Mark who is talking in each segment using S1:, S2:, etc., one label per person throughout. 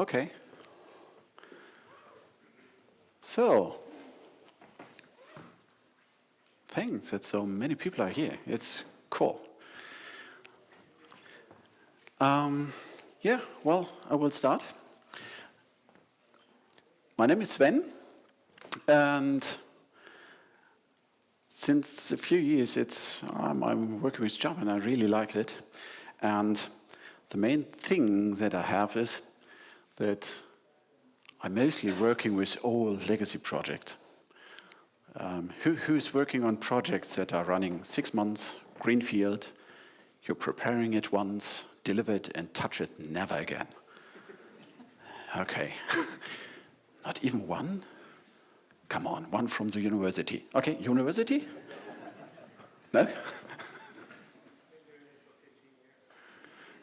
S1: Okay. So, thanks that so many people are here. It's cool. Yeah, well, I will start. My name is Sven, and since a few years I'm working with Java, and I really like it. And the main thing that I have is that I'm mostly working with old legacy projects. Who's working on projects that are running 6 months, greenfield, you're preparing it once, deliver it, and touch it never again? Okay. Not even one? Come on, one from the university. Okay, university? No?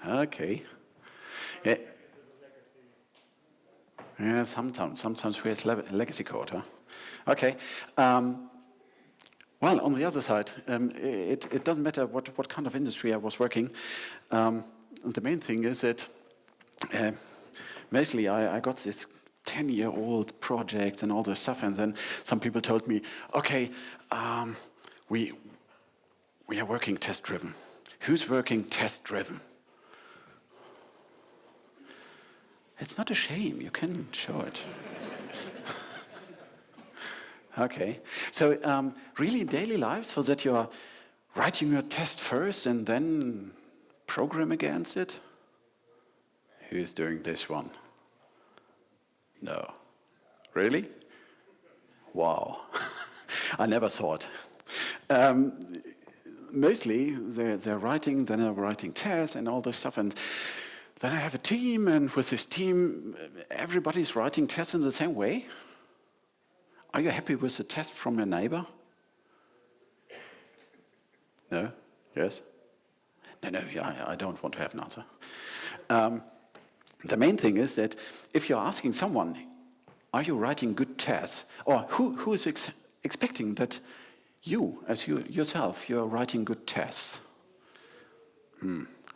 S1: Okay. Yeah. Yeah, sometimes we have legacy code, huh? Okay. Well, on the other side, it doesn't matter what kind of industry I was working. The main thing is that mostly I got this 10-year-old project and all this stuff, and then some people told me, okay, we are working test-driven. Who's working test-driven? It's not a shame, you can show it. Okay, so really in daily life, so that you're writing your test first and then program against it? Who's doing this one? No. Really? Wow. I never thought. Mostly they're writing, then I'm writing tests and all this stuff, and then I have a team, and with this team, everybody's writing tests in the same way. Are you happy with the test from your neighbor? No? Yes? No, I don't want to have an answer. The main thing is that if you're asking someone, are you writing good tests? Or who is expecting that you, as yourself, you're writing good tests?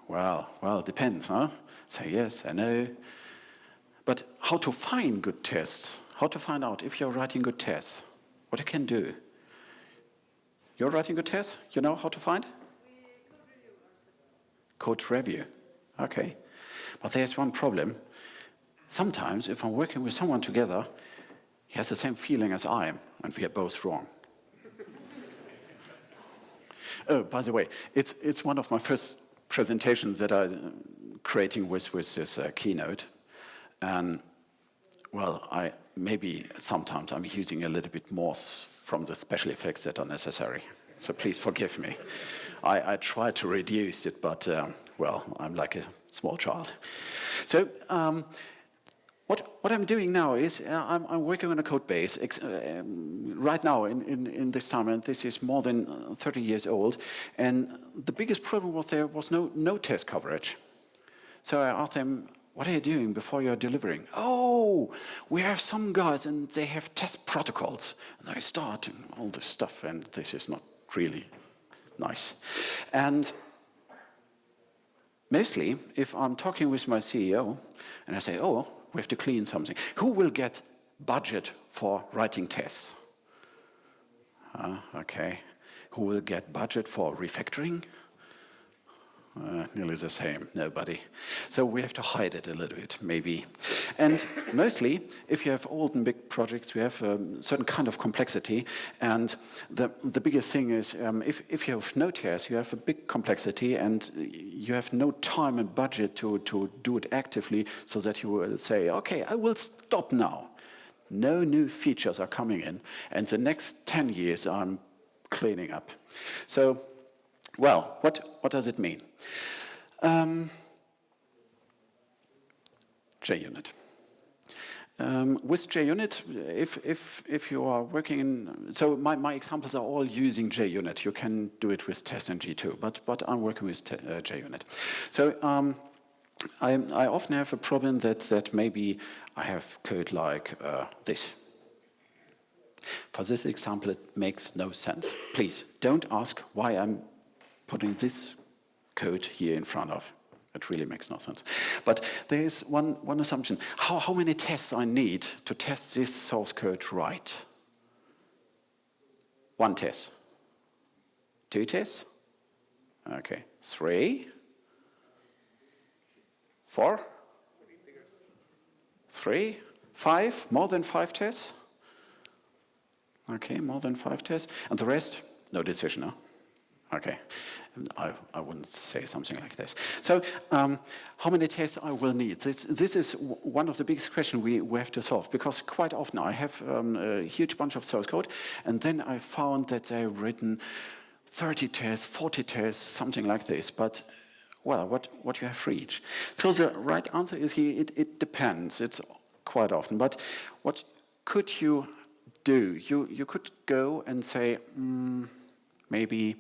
S1: Well, it depends, huh? Say yes, I know. But how to find good tests? How to find out if you're writing good tests? What you can do? You're writing good tests? You know how to find?
S2: We code review our tests.
S1: Code review. Okay. But there's one problem. Sometimes, if I'm working with someone together, he has the same feeling as I am, and we are both wrong. Oh, by the way, it's one of my first presentations that I'm creating with this keynote. And, well, maybe sometimes I'm using a little bit more from the special effects that are necessary. So please forgive me. I try to reduce it, but, well, I'm like a small child. So what I'm doing now is I'm working on a code base right now in this time, and this is more than 30 years old. And the biggest problem was there was no test coverage. So I asked them, what are you doing before you're delivering? Oh, we have some guys and they have test protocols. And they start and all this stuff, and this is not really nice. And mostly, if I'm talking with my CEO and I say, oh, we have to clean something, who will get budget for writing tests? Okay. Who will get budget for refactoring? Nearly the same, nobody. So we have to hide it a little bit, maybe. And mostly, if you have old and big projects, we have a certain kind of complexity. And the biggest thing is, if you have no tests, you have a big complexity, and you have no time and budget to do it actively, so that you will say, okay, I will stop now. No new features are coming in, and the next 10 years I'm cleaning up. So, well, what does it mean? jUnit. With jUnit, if you are working in, so my examples are all using jUnit. You can do it with test and G2, but I'm working with jUnit. So I often have a problem that maybe I have code like this. For this example, it makes no sense. Please don't ask why I'm putting this code here in front of. It really makes no sense. But there is one assumption. How many tests I need to test this source code right? 1 test. 2 tests? Okay. 3? 4? 3? 5? More than 5 tests? Okay, more than 5 tests. And the rest? No decision, no? Okay. I wouldn't say something like this. So, how many tests I will need? This is one of the biggest questions we have to solve, because quite often I have a huge bunch of source code, and then I found that they've written 30 tests, 40 tests, something like this. But, well, what you have for each? So the right answer is here, it depends. It's quite often. But what could you do? You could go and say, maybe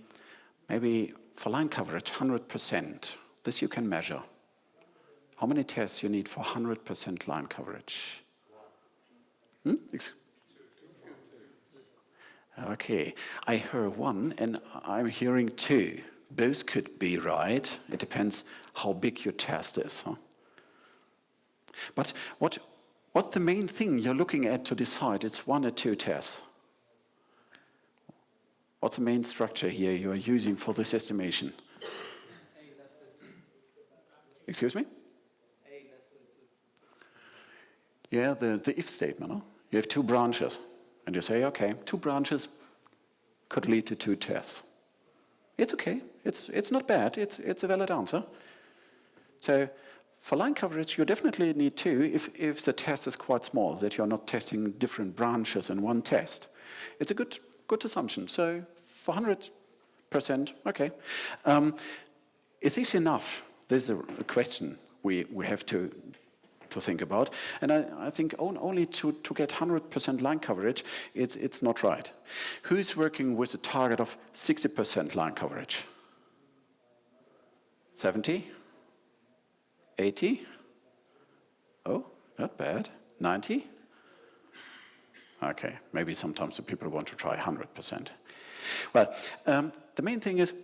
S1: for line coverage, 100%. This you can measure. How many tests you need for 100% line coverage? Okay, I heard 1 and I'm hearing 2. Both could be right. It depends how big your test is. Huh? But what's the main thing you're looking at to decide it's 1 or 2 tests? What's the main structure here you are using for this estimation?
S3: A less than 2.
S1: Excuse me?
S3: A less than 2.
S1: Yeah, the if statement. Huh? You have 2 branches. And you say, okay, 2 branches could lead to 2 tests. It's okay. It's not bad. It's a valid answer. So for line coverage, you definitely need 2 if the test is quite small, that you're not testing different branches in one test. It's a good assumption. So for 100%, okay. Is this enough? This is a question we have to think about. And I think only to get 100% line coverage, it's not right. Who's working with a target of 60% line coverage? 70? 80? Oh, not bad. 90? Okay, maybe sometimes the people want to try 100%. Well, the main thing is,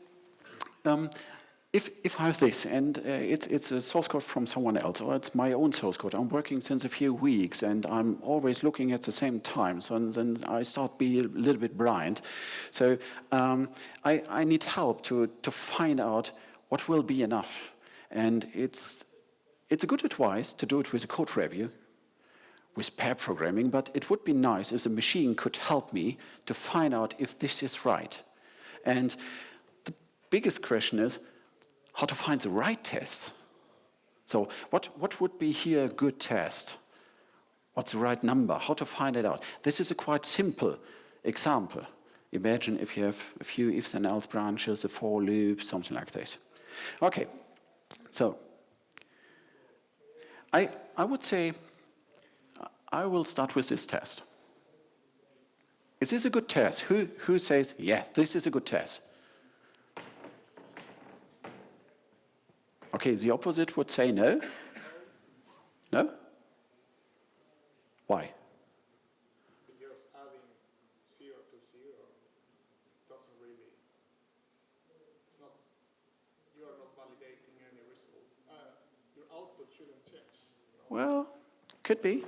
S1: if I have this and it's a source code from someone else, or it's my own source code, I'm working since a few weeks and I'm always looking at the same time, so then I start being a little bit blind. So I need help to find out what will be enough. And it's a good advice to do it with a code review, with pair programming, but it would be nice if the machine could help me to find out if this is right. And the biggest question is how to find the right test. So what would be here a good test? What's the right number? How to find it out? This is a quite simple example. Imagine if you have a few ifs and else branches, a for loop, something like this. Okay, so I would say I will start with this test. Is this a good test? Who says, yeah, this is a good test? Okay, the opposite would say no. No? Why?
S4: Because adding 0 to 0 doesn't really, it's not, you are not validating any result. Your output shouldn't change. You know?
S1: Well, could be.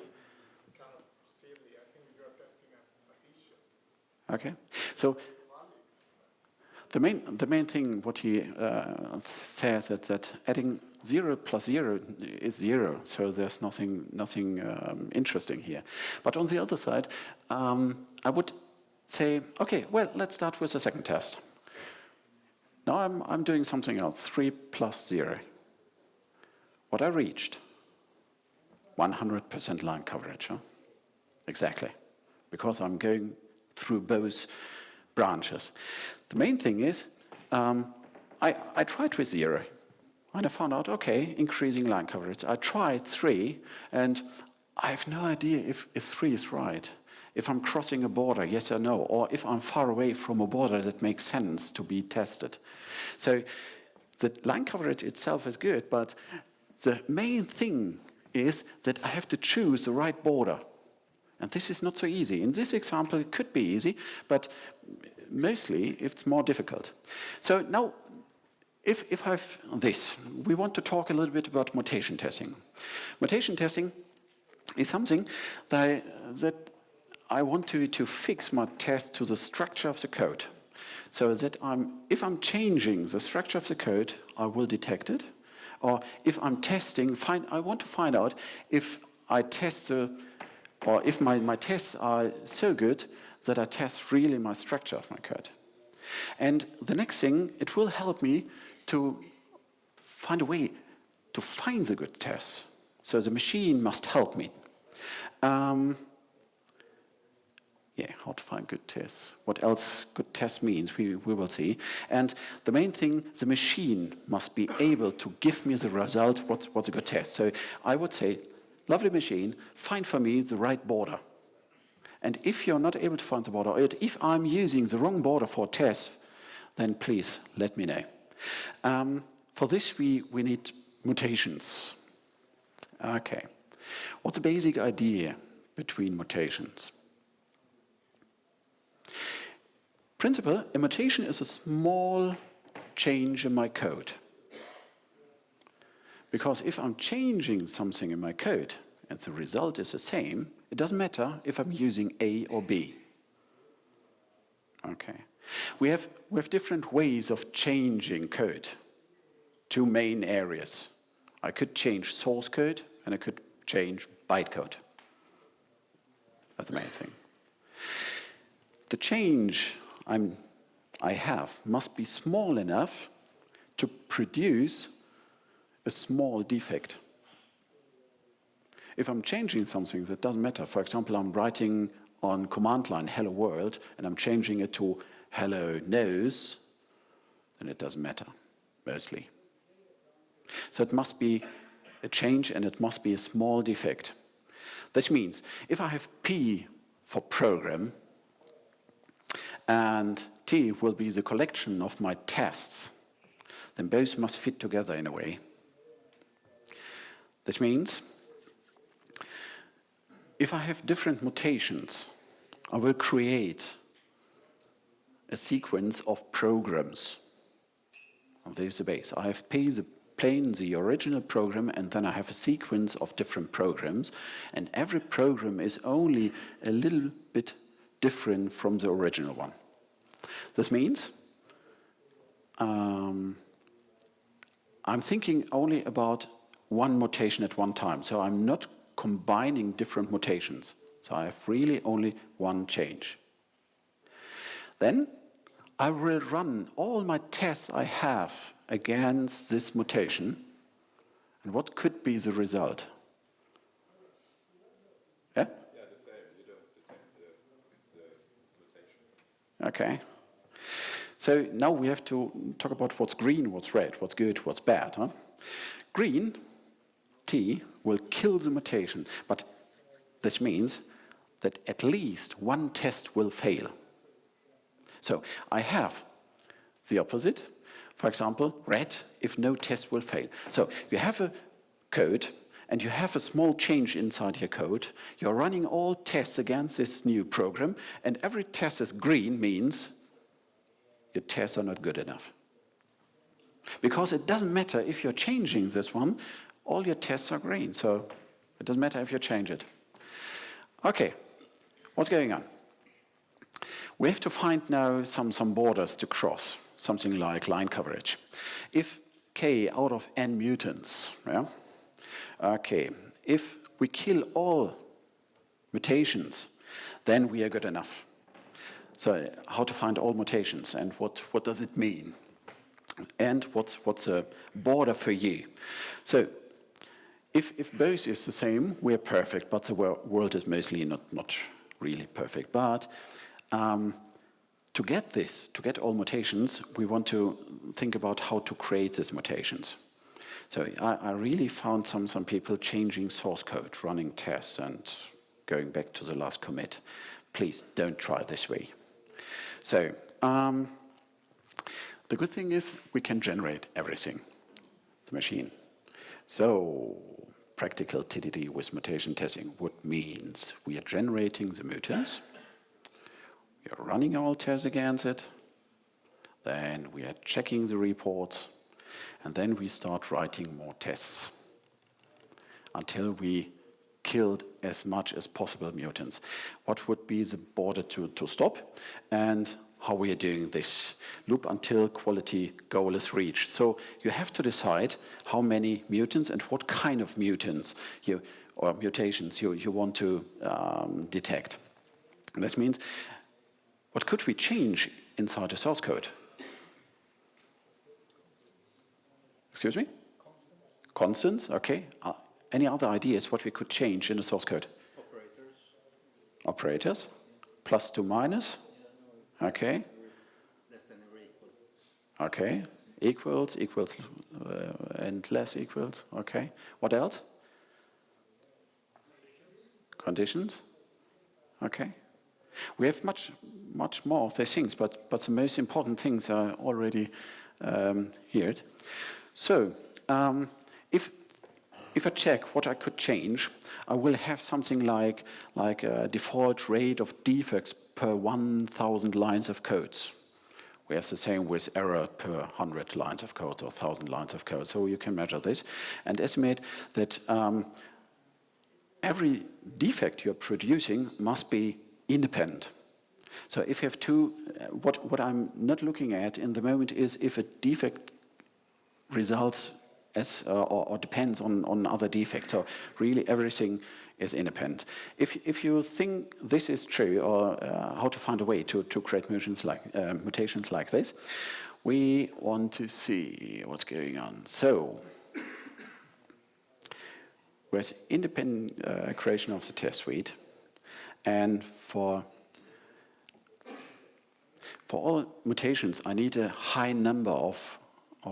S4: Kind of silly. I think you are testing an addition.
S1: Okay, so the main thing what he says is that adding 0 plus 0 is 0, so there's nothing interesting here. But on the other side, I would say, okay, well, let's start with the second test. Now I'm doing something else, 3 plus 0. What I reached, 100% line coverage, huh? Exactly, because I'm going through both branches. The main thing is, I tried with 0, and I found out, okay, increasing line coverage. I tried 3, and I have no idea if 3 is right. If I'm crossing a border, yes or no, or if I'm far away from a border that makes sense to be tested. So the line coverage itself is good, but the main thing is that I have to choose the right border. And this is not so easy. In this example, it could be easy, but mostly it's more difficult. So now if I've this, we want to talk a little bit about mutation testing. Mutation testing is something that I want to fix my test to the structure of the code. So that if I'm changing the structure of the code, I will detect it. Or if I'm testing, I want to find out if I test or if my tests are so good that I test really my structure of my code. And the next thing, it will help me to find a way to find the good tests. So the machine must help me. How to find good tests. What else good test means, we will see. And the main thing, the machine must be able to give me the result, what's a good test. So I would say, lovely machine, find for me the right border. And if you're not able to find the border, or if I'm using the wrong border for a test, then please let me know. For this, we need mutations. Okay. What's the basic idea between mutations? Principle, a mutation is a small change in my code. Because if I'm changing something in my code and the result is the same, it doesn't matter if I'm using A or B. Okay. We have different ways of changing code. Two main areas. I could change source code and I could change bytecode. That's the main thing. The change I have must be small enough to produce a small defect. If I'm changing something that doesn't matter, for example, I'm writing on command line hello world and I'm changing it to hello nose, then it doesn't matter, mostly. So it must be a change and it must be a small defect. That means if I have P for program, and T will be the collection of my tests, then both must fit together in a way. That means if I have different mutations, I will create a sequence of programs. And this is the base. I have P, the original program, and then I have a sequence of different programs, and every program is only a little bit different from the original one. This means I'm thinking only about one mutation at one time, so I'm not combining different mutations. So I have really only one change. Then I will run all my tests I have against this mutation, and what could be the result? Yeah?
S5: Yeah, the same. You don't detect the mutation.
S1: Okay. So now we have to talk about what's green, what's red, what's good, what's bad. Huh? Green, T, will kill the mutation, but this means that at least one test will fail. So I have the opposite. For example, red, if no test will fail. So you have a code, and you have a small change inside your code. You're running all tests against this new program, and every test is green means your tests are not good enough. Because it doesn't matter if you're changing this one, all your tests are green, so it doesn't matter if you change it. Okay, what's going on? We have to find now some borders to cross, something like line coverage. If k out of n mutants, yeah? Okay, if we kill all mutations, then we are good enough. So how to find all mutations and what does it mean? And what's a border for you? So if both is the same, we're perfect, but the world is mostly not really perfect. But to get all mutations, we want to think about how to create these mutations. So I really found some people changing source code, running tests, and going back to the last commit. Please don't try this way. So the good thing is we can generate everything, the machine. So practical TDD with mutation testing, what means we are generating the mutants, we are running all tests against it, then we are checking the reports, And then we start writing more tests until we killed as much as possible mutants. What would be the border to stop, and how we are doing this loop until quality goal is reached. So you have to decide how many mutants and what kind of mutants or mutations you want to detect. And that means, what could we change inside the source code? Excuse me? Constants, okay. Any other ideas what we could change in the source code?
S3: Operators.
S1: Operators, plus to minus, okay.
S3: Less than or equal.
S1: Okay, equals, and less equals, okay. What else? Conditions, okay. We have much more of these things, but the most important things are already here. So, if I check what I could change, I will have something like a default rate of defects per 1,000 lines of codes. We have the same with error per 100 lines of code or 1,000 lines of code. So you can measure this and estimate that every defect you're producing must be independent. So if you have two, what I'm not looking at in the moment is if a defect results as or depends on other defects. So really everything is independent. If you think this is true, or how to find a way to create mutations like this, we want to see what's going on. So with independent creation of the test suite, and for all mutations, I need a high number of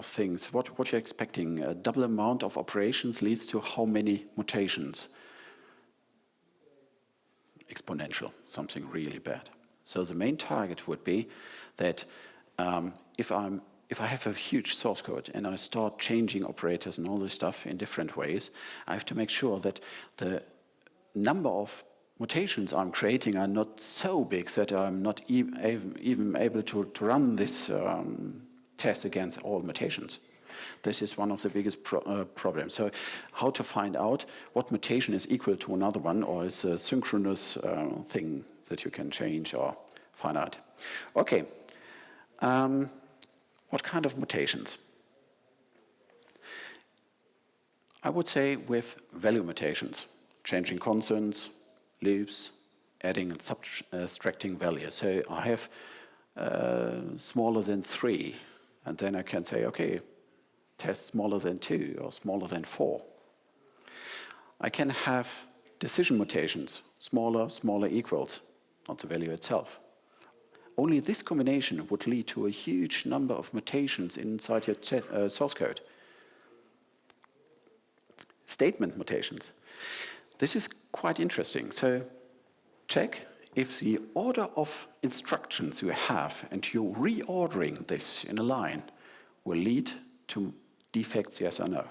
S1: things. What you're expecting? A double amount of operations leads to how many mutations? Exponential, something really bad. So the main target would be that if I have a huge source code and I start changing operators and all this stuff in different ways, I have to make sure that the number of mutations I'm creating are not so big that I'm not even able to run this test against all mutations. This is one of the biggest problems. So how to find out what mutation is equal to another one, or is a synchronous thing that you can change or find out. Okay, what kind of mutations? I would say with value mutations, changing constants, loops, adding and subtracting values. So I have smaller than 3, and then I can say, okay, test smaller than 2 or smaller than 4. I can have decision mutations, smaller equals, not the value itself. Only this combination would lead to a huge number of mutations inside your source code. Statement mutations. This is quite interesting. So check if the order of instructions you have and you're reordering this in a line will lead to defects, yes or no.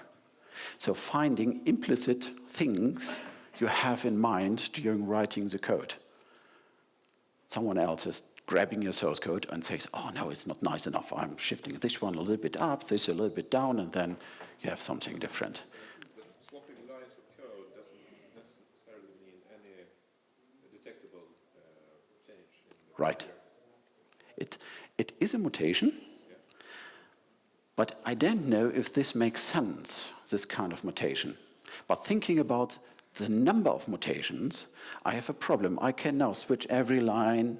S1: So finding implicit things you have in mind during writing the code. Someone else is grabbing your source code and says, oh no, it's not nice enough. I'm shifting this one a little bit up, this a little bit down, and then you have something different.
S5: But swapping lines of code doesn't necessarily mean any detectable change in the
S1: Right.
S5: behavior.
S1: It is a mutation,
S5: Yeah.
S1: but I don't know if this makes sense, this kind of mutation. But thinking about the number of mutations, I have a problem. I can now switch every line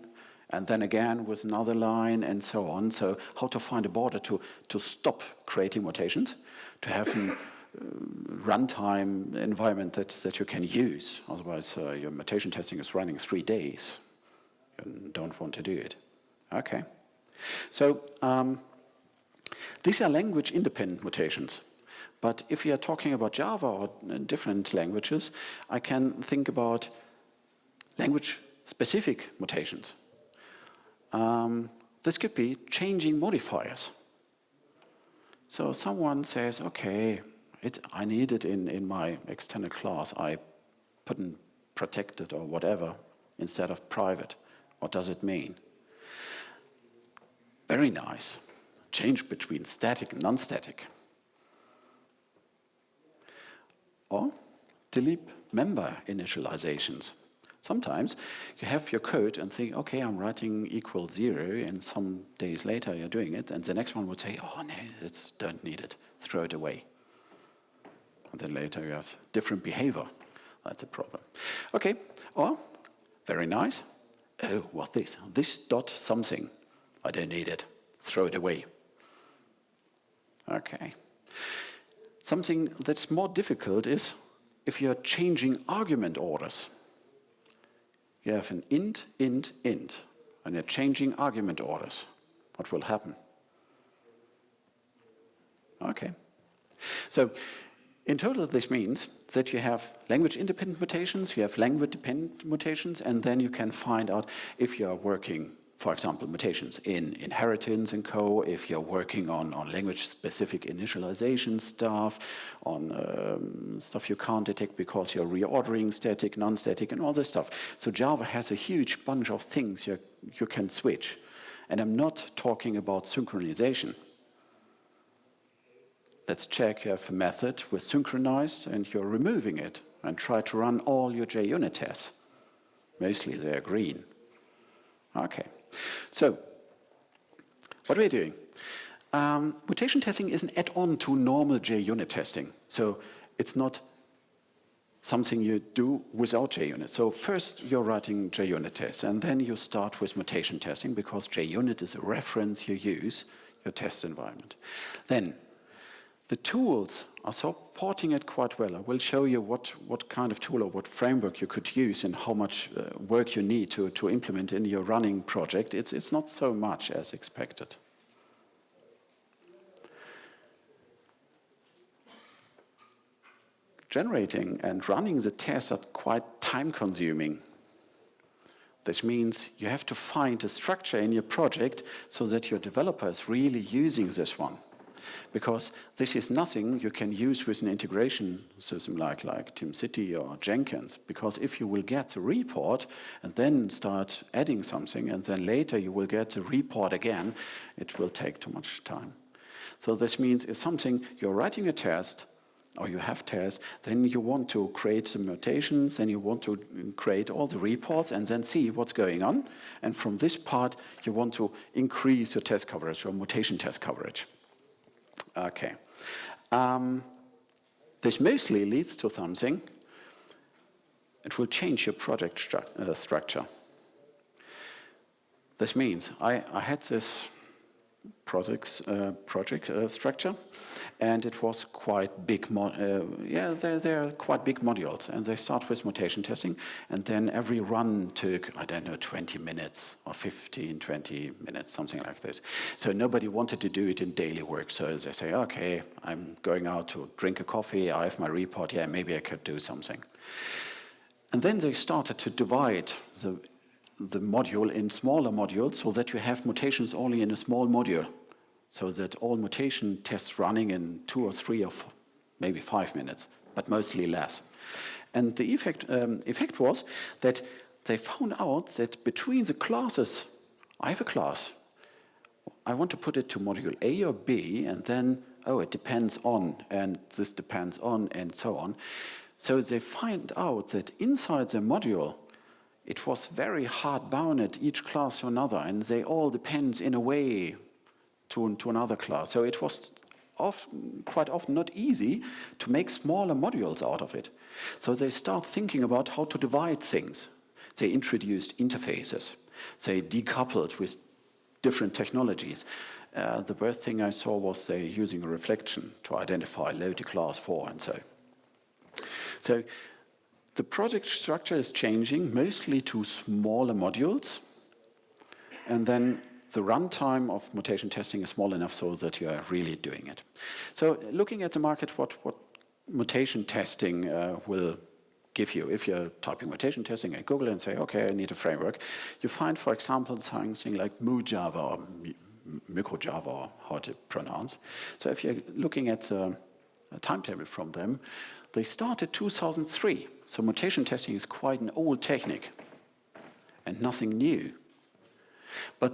S1: and then again with another line and so on. So how to find a border to stop creating mutations, to have a runtime environment that you can use. Otherwise, your mutation testing is running 3 days. You don't want to do it. Okay. So these are language-independent mutations. But if you are talking about Java or different languages, I can think about language-specific mutations. This could be changing modifiers. So someone says, okay, I need it in my external class. I put in protected or whatever instead of private. What does it mean? Very nice. Change between static and non-static. or delete member initializations. Sometimes you have your code and think, okay, I'm writing equals 0, and some days later you're doing it, and the next one would say, oh no, don't need it, throw it away. And then later you have different behavior. That's a problem. Okay, or, very nice, oh, what this? This dot something. I don't need it, throw it away. Okay. Something that's more difficult is if you're changing argument orders. You have an int, and you're changing argument orders. What will happen? Okay. So, in total, this means that you have language-independent mutations, you have language-dependent mutations, and then you can find out if you are working, for example, mutations in inheritance and co, if you're working on language-specific initialization stuff, on stuff you can't detect because you're reordering static, non-static, and all this stuff. So Java has a huge bunch of things you can switch. And I'm not talking about synchronization. Let's check you have a method with synchronized and you're removing it and try to run all your jUnit tests. Mostly they're green. Okay, so what are we doing? Mutation testing is an add-on to normal jUnit testing. So it's not something you do without jUnit. So first you're writing jUnit tests and then you start with mutation testing because jUnit is a reference you use, your test environment. Then the tools are supporting it quite well. I will show you what kind of tool or what framework you could use and how much work you need to implement in your running project. It's not so much as expected. Generating and running the tests are quite time-consuming. This means you have to find a structure in your project so that your developer is really using this one. Because this is nothing you can use with an integration system like TeamCity or Jenkins. Because if you will get the report and then start adding something, and then later you will get the report again, it will take too much time. So this means it's something you're writing a test, or you have tests, then you want to create some mutations, then you want to create all the reports and then see what's going on. And from this part, you want to increase your test coverage, your mutation test coverage. Okay. This mostly leads to something. It will change your project structure. This means I had this project structure, and it was quite big. They're quite big modules, and they start with mutation testing, and then every run took, I don't know, 20 minutes or 15, 20 minutes, something like this. So nobody wanted to do it in daily work. So they say, okay, I'm going out to drink a coffee. I have my report. Yeah, maybe I could do something. And then they started to divide the module in smaller modules so that you have mutations only in a small module, so that all mutation tests running in 2 or 3 or maybe 5 minutes, but mostly less. And the effect was that they found out that between the classes, I have a class, I want to put it to module A or B, and then, oh, it depends on, and this depends on, and so on. So they find out that inside the module, it was very hard bound at each class to another, and they all depend in a way to another class. So it was quite often not easy to make smaller modules out of it. So they start thinking about how to divide things. They introduced interfaces. They decoupled with different technologies. The worst thing I saw was they using a reflection to identify low to class 4 and so. So the project structure is changing mostly to smaller modules, and then the runtime of mutation testing is small enough so that you are really doing it. So looking at the market, what mutation testing will give you. If you're typing mutation testing at Google and say, okay, I need a framework, you find, for example, something like MuJava or MicroJava, or how to pronounce. So if you're looking at a timetable from them, they started 2003. So mutation testing is quite an old technique and nothing new. But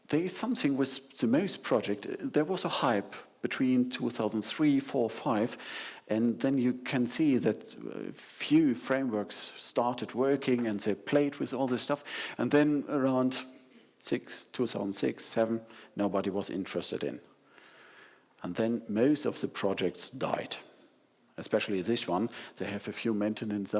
S1: there is something with the most project. There was a hype between 2003, 4, 5, and then you can see that few frameworks started working and they played with all this stuff, and then around 2006, 7, nobody was interested in. And then most of the projects died. Especially this one, they have a few maintenance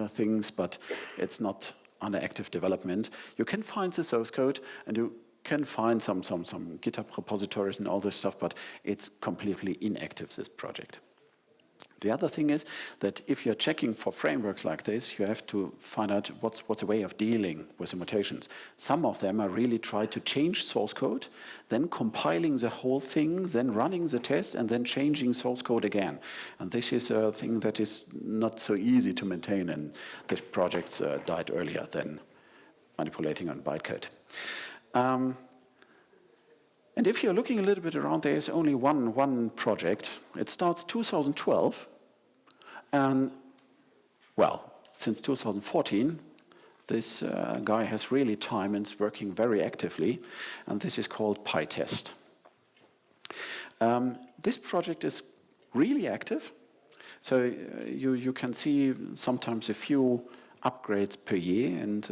S1: things, but it's not under active development. You can find the source code, and you can find some GitHub repositories and all this stuff, but it's completely inactive, this project. The other thing is that if you're checking for frameworks like this, you have to find out what's a way of dealing with the mutations. Some of them are really try to change source code, then compiling the whole thing, then running the test, and then changing source code again. And this is a thing that is not so easy to maintain, and this project died earlier than manipulating on bytecode. And if you're looking a little bit around, there is only one project. It starts 2012, and well, since 2014, this guy has really time and is working very actively, and this is called PITest. This project is really active, so you can see sometimes a few upgrades per year, and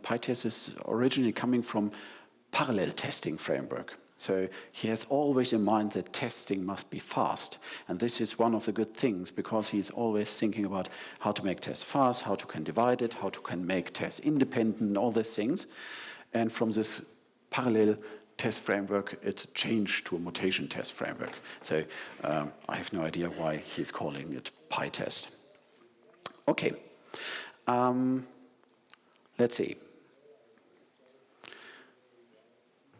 S1: PITest is originally coming from parallel testing framework. So he has always in mind that testing must be fast. And this is one of the good things, because he's always thinking about how to make tests fast, how to can divide it, how to can make tests independent, all these things. And from this parallel test framework, it changed to a mutation test framework. So I have no idea why he's calling it PITest. Okay, let's see.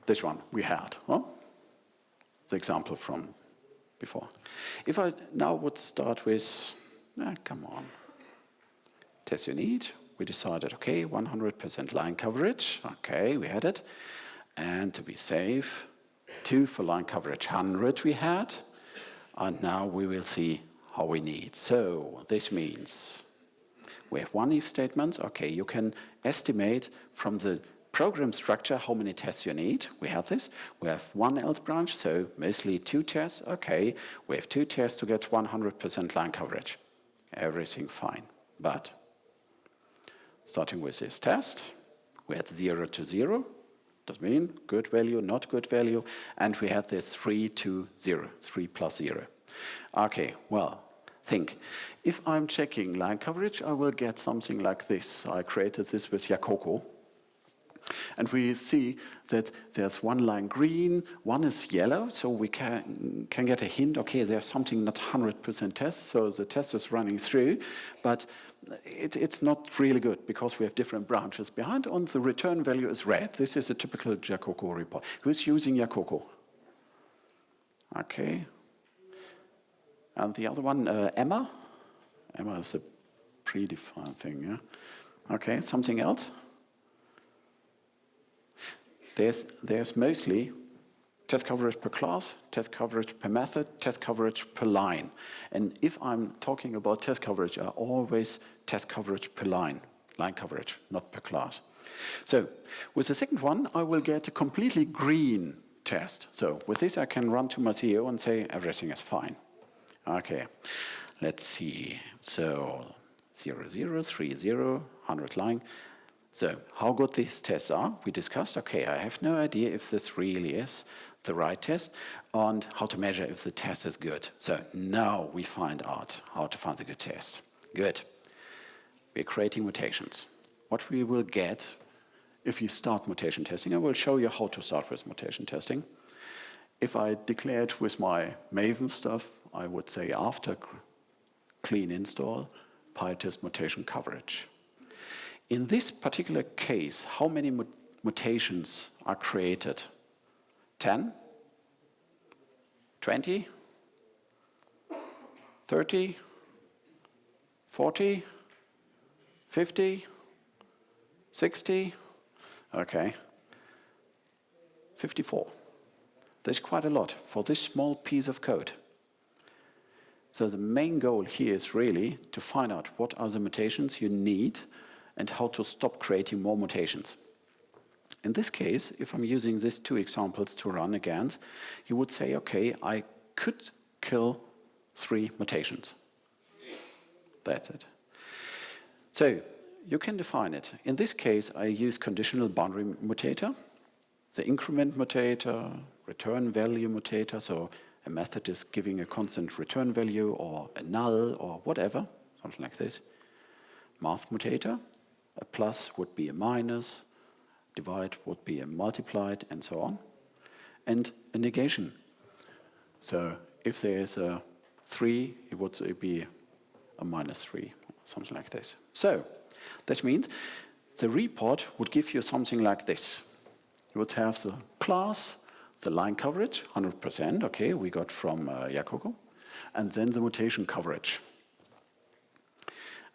S1: This one we had, well, the example from before. If I now would start with, come on, test unit, we decided, okay, 100% line coverage, okay, we had it. And to be safe, 2 for line coverage 100 we had, and now we will see how we need. So this means we have one if statement, okay, you can estimate from the program structure how many tests you need. We have this. We have one else branch, so mostly 2 tests. Okay, we have 2 tests to get 100% line coverage. Everything fine. But starting with this test, we had 0 to 0. Does mean good value, not good value. And we had this 3 to 0, 3 plus 0. Okay, well, think. If I'm checking line coverage, I will get something like this. I created this with Jacoco. And we see that there's one line green, one is yellow, so we can get a hint, okay, there's something not 100% test, so the test is running through, but it's not really good because we have different branches behind, and the return value is red. This is a typical Jacoco report. Who's using Jacoco? Okay. And the other one, Emma? Emma is a predefined thing, yeah? Okay, something else? There's mostly test coverage per class, test coverage per method, test coverage per line. And if I'm talking about test coverage, I always test coverage per line coverage, not per class. So with the second one, I will get a completely green test. So with this, I can run to my CEO and say everything is fine. Okay, let's see. So 0, 0, 3, 0, 100 line. So how good these tests are, we discussed, okay, I have no idea if this really is the right test and how to measure if the test is good. So now we find out how to find the good test. Good. We're creating mutations. What we will get if you start mutation testing, I will show you how to start with mutation testing. If I declare it with my Maven stuff, I would say after clean install, PITest mutation coverage. In this particular case, how many mutations are created? 10? 20? 30? 40? 50? 60? Okay. 54. There's quite a lot for this small piece of code. So the main goal here is really to find out what are the mutations you need and how to stop creating more mutations. In this case, if I'm using these 2 examples to run again, you would say, okay, I could kill 3 mutations. That's it. So you can define it. In this case, I use conditional boundary mutator, the increment mutator, return value mutator. So a method is giving a constant return value or a null or whatever, something like this. Math mutator, a plus would be a minus, divide would be a multiplied, and so on. And a negation. So if there is a 3, it would be a minus 3, something like this. So that means the report would give you something like this. You would have the class, the line coverage, 100%, okay, we got from Jacobo, and then the mutation coverage.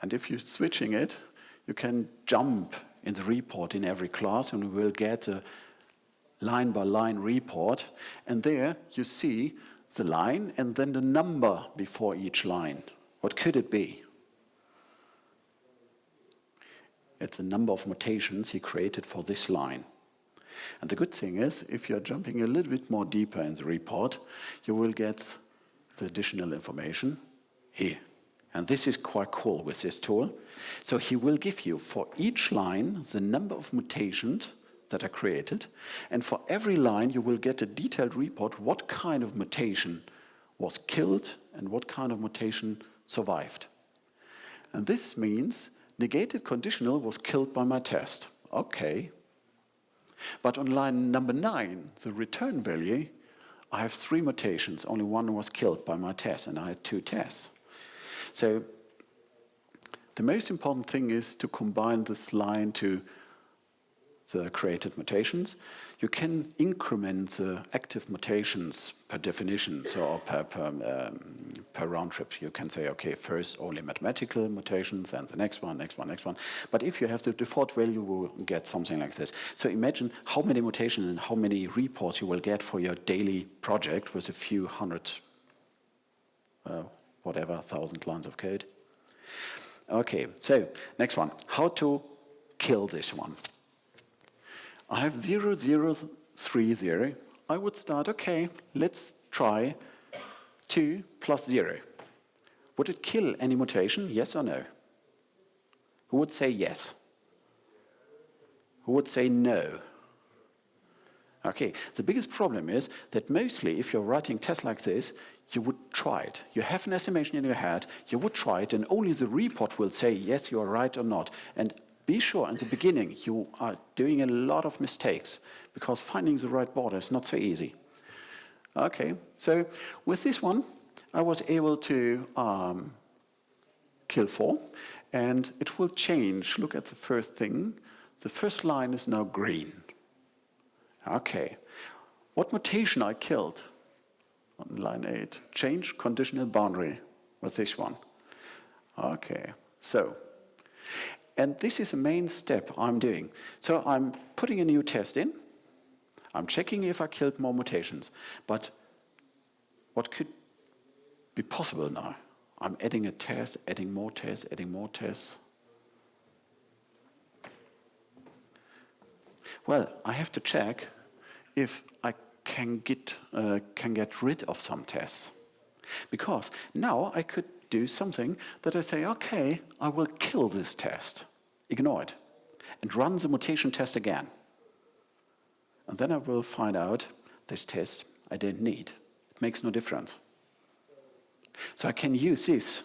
S1: And if you're switching it, you can jump in the report in every class, and we will get a line-by-line report, and there you see the line and then the number before each line. What could it be? It's the number of mutations he created for this line. And the good thing is, if you're jumping a little bit more deeper in the report, you will get the additional information here. And this is quite cool with this tool. So he will give you, for each line, the number of mutations that are created. And for every line, you will get a detailed report what kind of mutation was killed and what kind of mutation survived. And this means negated conditional was killed by my test. Okay. But on line number 9, the return value, I have 3 mutations. Only one was killed by my test, and I had 2 tests. So the most important thing is to combine this line to the created mutations. You can increment the active mutations per definition, so per round trip. You can say, okay, first only mathematical mutations, then the next one. But if you have the default value, you will get something like this. So imagine how many mutations and how many reports you will get for your daily project with a few hundred, whatever, 1,000 lines of code. Okay, so next one. How to kill this one? I have 0, 0, 3, 0. I would start, okay, let's try 2 plus 0. Would it kill any mutation, yes or no? Who would say yes? Who would say no? Okay, the biggest problem is that mostly if you're writing tests like this, you would try it. You have an estimation in your head, you would try it, and only the report will say yes, you are right or not. And be sure at the beginning you are doing a lot of mistakes because finding the right border is not so easy. Okay, so with this one, I was able to kill 4, and it will change. Look at the first thing. The first line is now green. Okay, what mutation I killed? On line 8, change conditional boundary with this one. Okay, so, and this is the main step I'm doing. So I'm putting a new test in. I'm checking if I killed more mutations. But what could be possible now? I'm adding a test, adding more tests, adding more tests. Well, I have to check if I can get rid of some tests. Because now I could do something that I say, okay, I will kill this test, ignore it, and run the mutation test again. And then I will find out this test I don't need. It makes no difference. So I can use this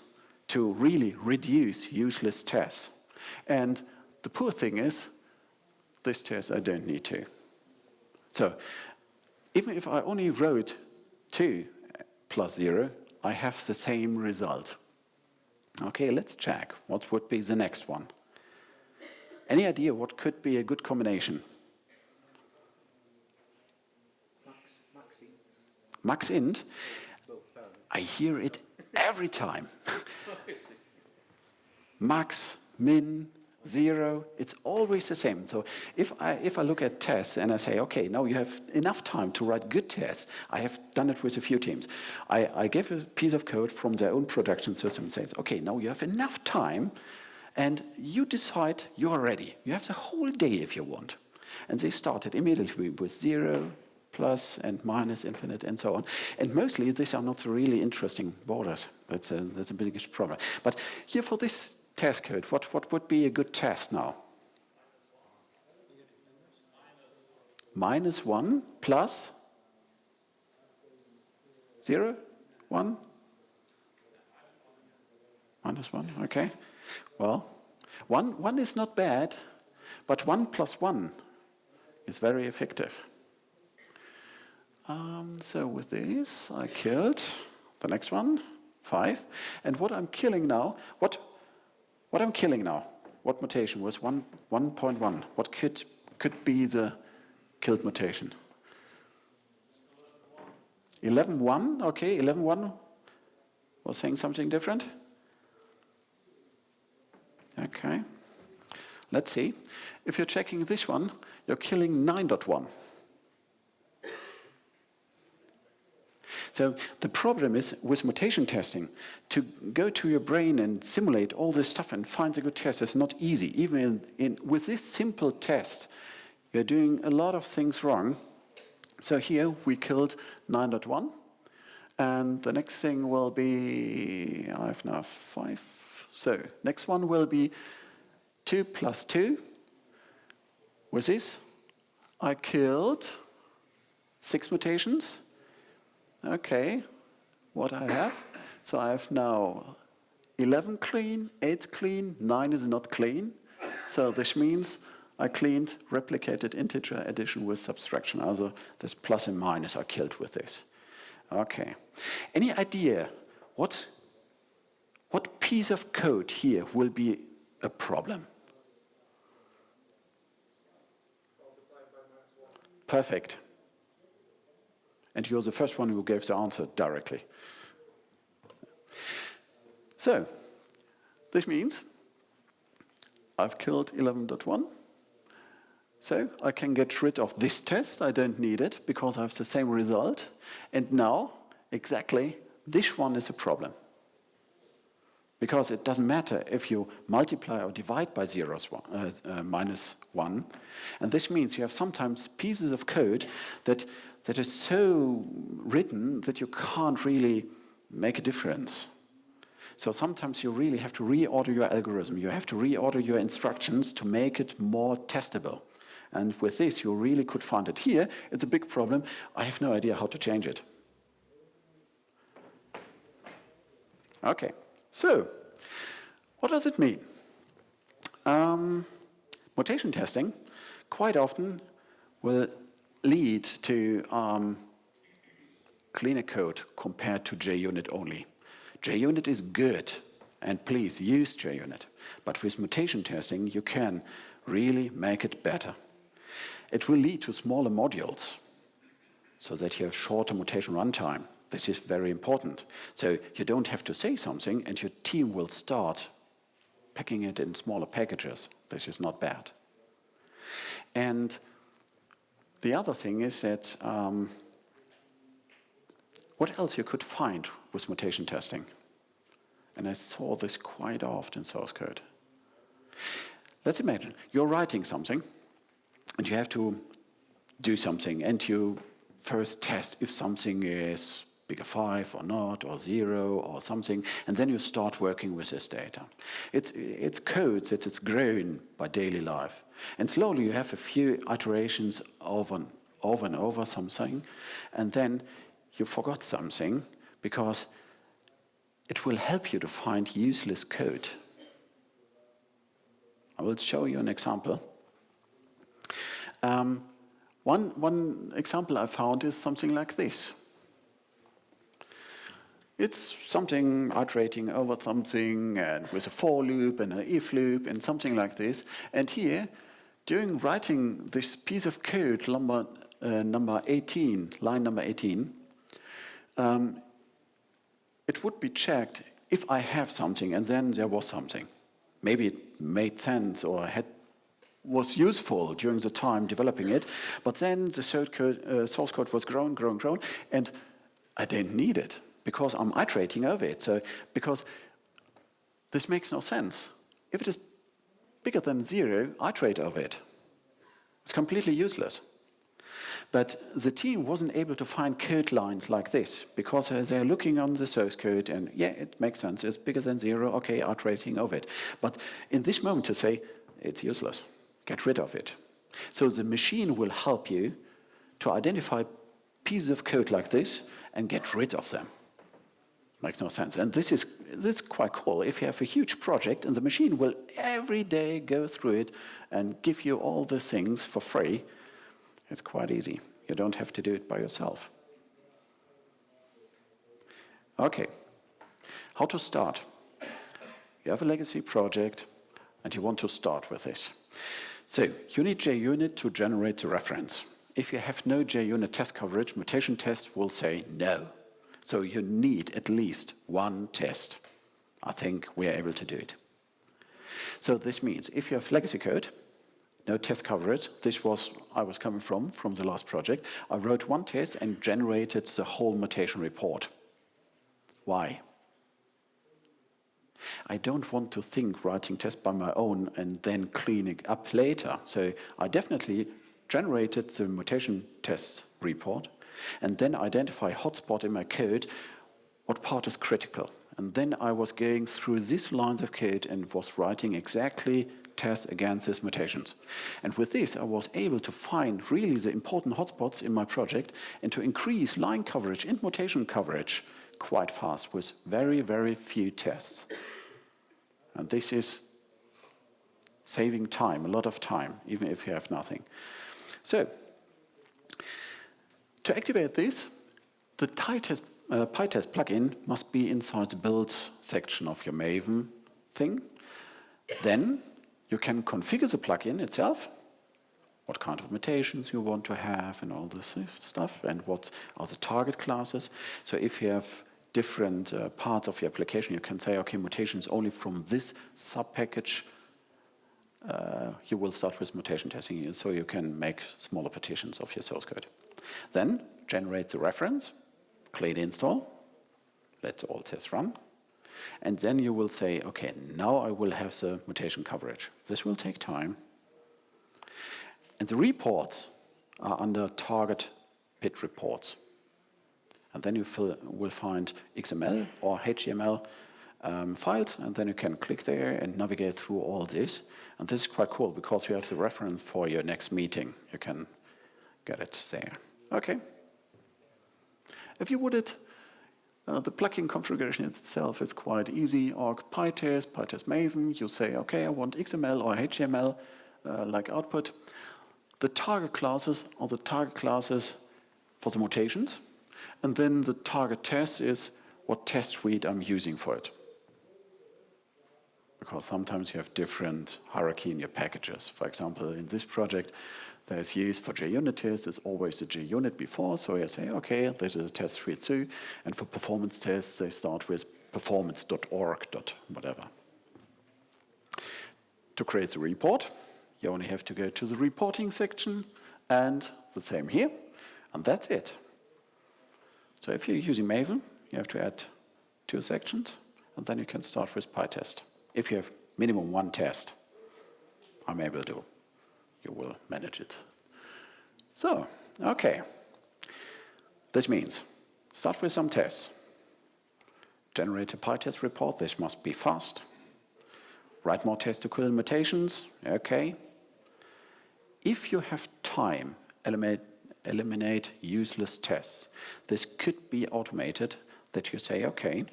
S1: to really reduce useless tests. And the poor thing is, this test I don't need to. So even if I only wrote 2 plus 0, I have the same result. Okay, let's check. What would be the next one? Any idea what could be a good combination? Max int? I hear it every time. Max, min, 0, it's always the same. So if I look at tests and I say, okay, now you have enough time to write good tests. I have done it with a few teams. I give a piece of code from their own production system and says, okay, now you have enough time and you decide you are ready. You have the whole day if you want. And they started immediately with 0, plus and minus infinite and so on. And mostly these are not really interesting borders. That's a biggest problem. But here for this test code, what would be a good test now? -1 plus 0, 1? -1, okay. Well, 1 is not bad, but 1 plus 1 is very effective. So with this, I killed the next one, 5. And what I'm killing now, what mutation was 1.1? What could be the killed mutation? 11.1, okay, 11.1 was saying something different. Okay, let's see. If you're checking this one, you're killing 9.1. So the problem is with mutation testing, to go to your brain and simulate all this stuff and find a good test is not easy. Even with this simple test, you're doing a lot of things wrong. So here we killed 9.1, and the next thing will be, I have now 5. So next one will be 2 plus 2. With this, I killed 6 mutations. Okay, what I have? So I have now 11 clean, 8 clean, 9 is not clean. So this means I cleaned replicated integer addition with subtraction. Also, this plus and minus are killed with this. Okay. Any idea what piece of code here will be a problem? Perfect. And you're the first one who gave the answer directly. So, this means I've killed 11.1. So I can get rid of this test. I don't need it because I have the same result. And now, exactly, this one is a problem. Because it doesn't matter if you multiply or divide by -1. And this means you have sometimes pieces of code that is so written that you can't really make a difference. So sometimes you really have to reorder your algorithm. You have to reorder your instructions to make it more testable. And with this, you really could find it. Here, it's a big problem. I have no idea how to change it. Okay, so what does it mean? Mutation testing quite often will lead to cleaner code compared to jUnit only. jUnit is good, and please use jUnit. But with mutation testing, you can really make it better. It will lead to smaller modules so that you have shorter mutation runtime. This is very important. So you don't have to say something, and your team will start packing it in smaller packages. This is not bad. And the other thing is that what else you could find with mutation testing? And I saw this quite often in source code. Let's imagine you're writing something, and you have to do something, and you first test if something is bigger 5 or not, or 0 or something, and then you start working with this data. It's code that is grown by daily life. And slowly you have a few iterations over and over something, and then you forgot something because it will help you to find useless code. I will show you an example. One example I found is something like this. It's something iterating over something and with a for loop and an if loop and something like this. And here, during writing this piece of code, number 18, line number 18, it would be checked if I have something and then there was something. Maybe it made sense or was useful during the time developing it, but then the source code was grown, and I didn't need it because I'm iterating over it. So, because this makes no sense. If it is bigger than 0, iterate over it. It's completely useless. But the team wasn't able to find code lines like this because they're looking on the source code and yeah, it makes sense. It's bigger than 0. Okay, art rating of it. But in this moment to say, it's useless. Get rid of it. So the machine will help you to identify pieces of code like this and get rid of them. Makes no sense. And this is quite cool. If you have a huge project and the machine will every day go through it and give you all the things for free, it's quite easy. You don't have to do it by yourself. Okay. How to start? You have a legacy project and you want to start with this. So you need jUnit to generate the reference. If you have no jUnit test coverage, mutation test will say no. So you need at least one test. I think we are able to do it. So this means if you have legacy code, no test coverage, I was coming from the last project, I wrote one test and generated the whole mutation report. Why? I don't want to think writing tests by my own and then cleaning up later. So I definitely generated the mutation test report and then identify hotspot in my code, what part is critical. And then I was going through these lines of code and was writing exactly tests against these mutations. And with this, I was able to find really the important hotspots in my project and to increase line coverage and mutation coverage quite fast with very, very few tests. And this is saving time, a lot of time, even if you have nothing. So, to activate this, the PITest plugin must be inside the build section of your Maven thing. Then you can configure the plugin itself, what kind of mutations you want to have and all this stuff, and what are the target classes. So if you have different parts of your application, you can say, okay, mutations only from this sub-package. You will start with mutation testing, so you can make smaller partitions of your source code. Then generate the reference, clean install, let all tests run, and then you will say, okay, now I will have the mutation coverage. This will take time. And the reports are under target PIT reports. And then you will find XML or HTML files, and then you can click there and navigate through all this. And this is quite cool because you have the reference for your next meeting. You can get it there. Okay. If you would it, the plugin configuration itself is quite easy. Org PITest, PITest Maven. You say, okay, I want XML or HTML like output. The target classes are the target classes for the mutations. And then the target test is what test suite I'm using for it. Because sometimes you have different hierarchy in your packages. For example, in this project, there's used for jUnit tests, there's always a jUnit before, so you say, okay, there's a test suite too. And for performance tests, they start with performance.org. whatever. To create the report, you only have to go to the reporting section, and the same here, and that's it. So if you're using Maven, you have to add 2 sections, and then you can start with PITest. If you have minimum 1 test, I'm able to. You will manage it. So, okay. This means start with some tests. Generate a PITest report. This must be fast. Write more tests to kill mutations. Okay. If you have time, eliminate useless tests. This could be automated that you say, okay,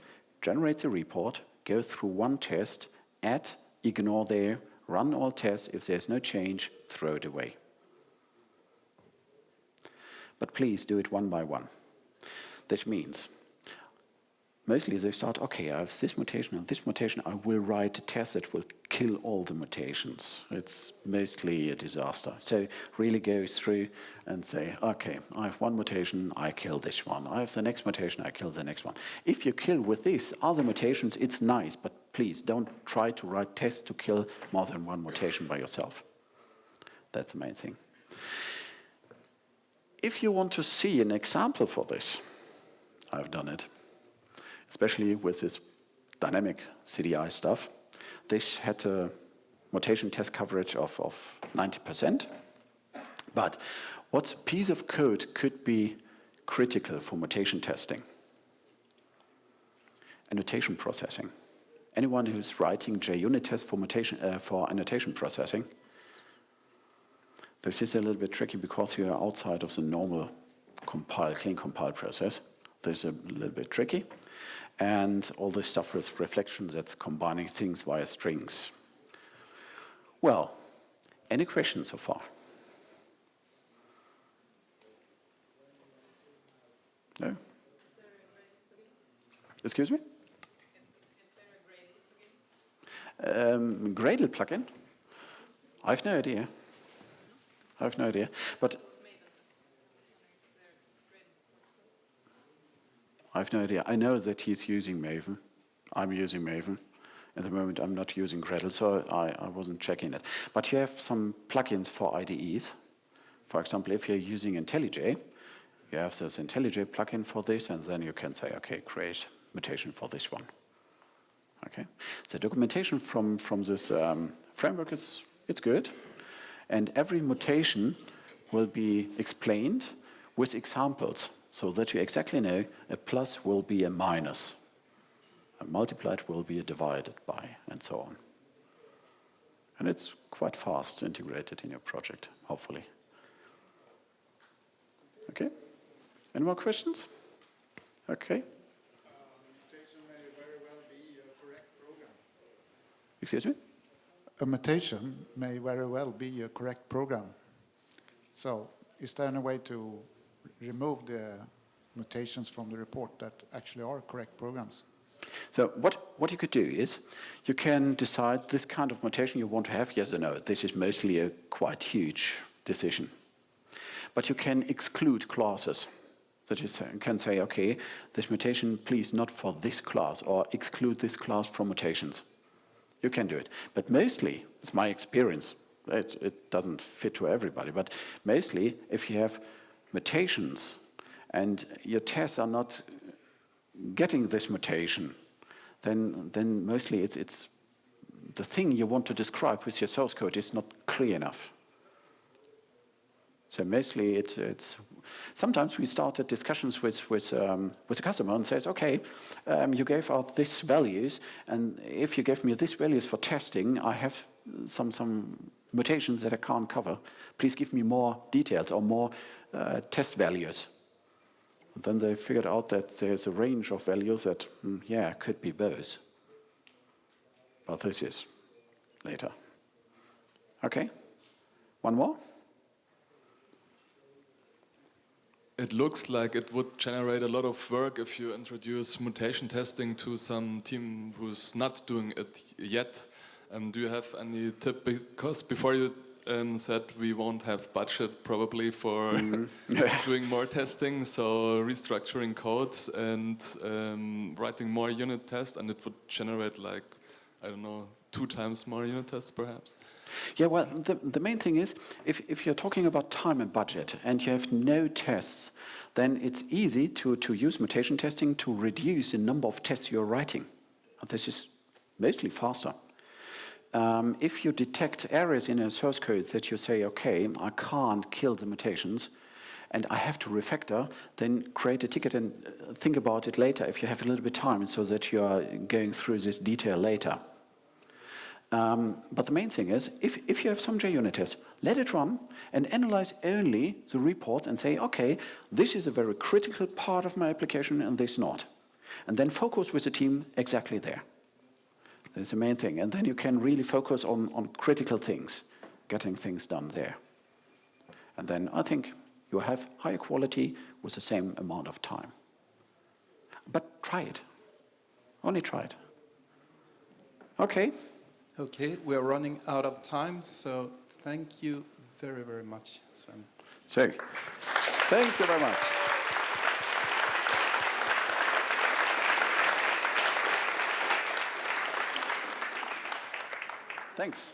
S1: generate the report, go through 1 test, add, ignore there, run all tests. If there's no change, throw it away. But please do it one by one. That means mostly they start, okay, I have this mutation and this mutation. I will write a test that will kill all the mutations. It's mostly a disaster. So really go through and say, okay, I have 1 mutation, I kill this one. I have the next mutation, I kill the next one. If you kill with these other mutations, it's nice, but please don't try to write tests to kill more than 1 mutation by yourself. That's the main thing. If you want to see an example for this, I've done it. Especially with this dynamic CDI stuff. This had a mutation test coverage of 90%. But What piece of code could be critical for mutation testing? Annotation processing. Anyone who's writing jUnit test for annotation processing? This is a little bit tricky because you are outside of the normal clean compile process. This is a little bit tricky. And all this stuff with reflection, that's combining things via strings. Well, any questions so far? No? Excuse me?
S2: Is there a Gradle plugin?
S1: Gradle plugin? I have no idea. But I have no idea. I know that he's using Maven. I'm using Maven. At the moment, I'm not using Gradle, so I wasn't checking it. But you have some plugins for IDEs. For example, if you're using IntelliJ, you have this IntelliJ plugin for this, and then you can say, okay, create mutation for this one. Okay. The documentation from this framework it's good, and every mutation will be explained with examples, so that you exactly know a plus will be a minus, a multiplied will be a divided by, and so on. And it's quite fast integrated in your project, hopefully. Okay. Any more questions? Okay.
S4: Mutation may very well be a correct program.
S1: Excuse me?
S4: A mutation may very well be a correct program. So, is there any way to remove the mutations from the report that actually are correct programs?
S1: So what you could do is you can decide this kind of mutation you want to have, yes or no. This is mostly a quite huge decision. But you can exclude classes. That you can say, okay, this mutation, please not for this class, or exclude this class from mutations. You can do it. But mostly, it's my experience, it doesn't fit to everybody, but mostly if you have mutations and your tests are not getting this mutation, then mostly it's the thing you want to describe with your source code is not clear enough. So mostly it's sometimes we started discussions with a customer and says, okay, you gave out these values, and if you gave me these values for testing, I have some mutations that I can't cover. Please give me more details or more test values. And then they figured out that there's a range of values that, could be both. But this is later. Okay, one more?
S6: It looks like it would generate a lot of work if you introduce mutation testing to some team who's not doing it yet. Do you have any tip? Because before you said we won't have budget probably for doing more testing, so restructuring codes and writing more unit tests, and it would generate 2 times more unit tests perhaps.
S1: Yeah, well, the main thing is, if you're talking about time and budget and you have no tests, then it's easy to use mutation testing to reduce the number of tests you're writing. This is mostly faster. If you detect areas in a source code that you say, okay, I can't kill the mutations and I have to refactor, then create a ticket and think about it later if you have a little bit of time so that you are going through this detail later. But the main thing is, if you have some jUnit tests, let it run and analyze only the report and say, okay, this is a very critical part of my application and this not. And then focus with the team exactly there. That's the main thing. And then you can really focus on critical things, getting things done there. And then I think you have higher quality with the same amount of time. But try it. Only try it. Okay.
S7: Okay, we are running out of time, so thank you very, very much, Sven.
S1: So, thank you very much. Thanks.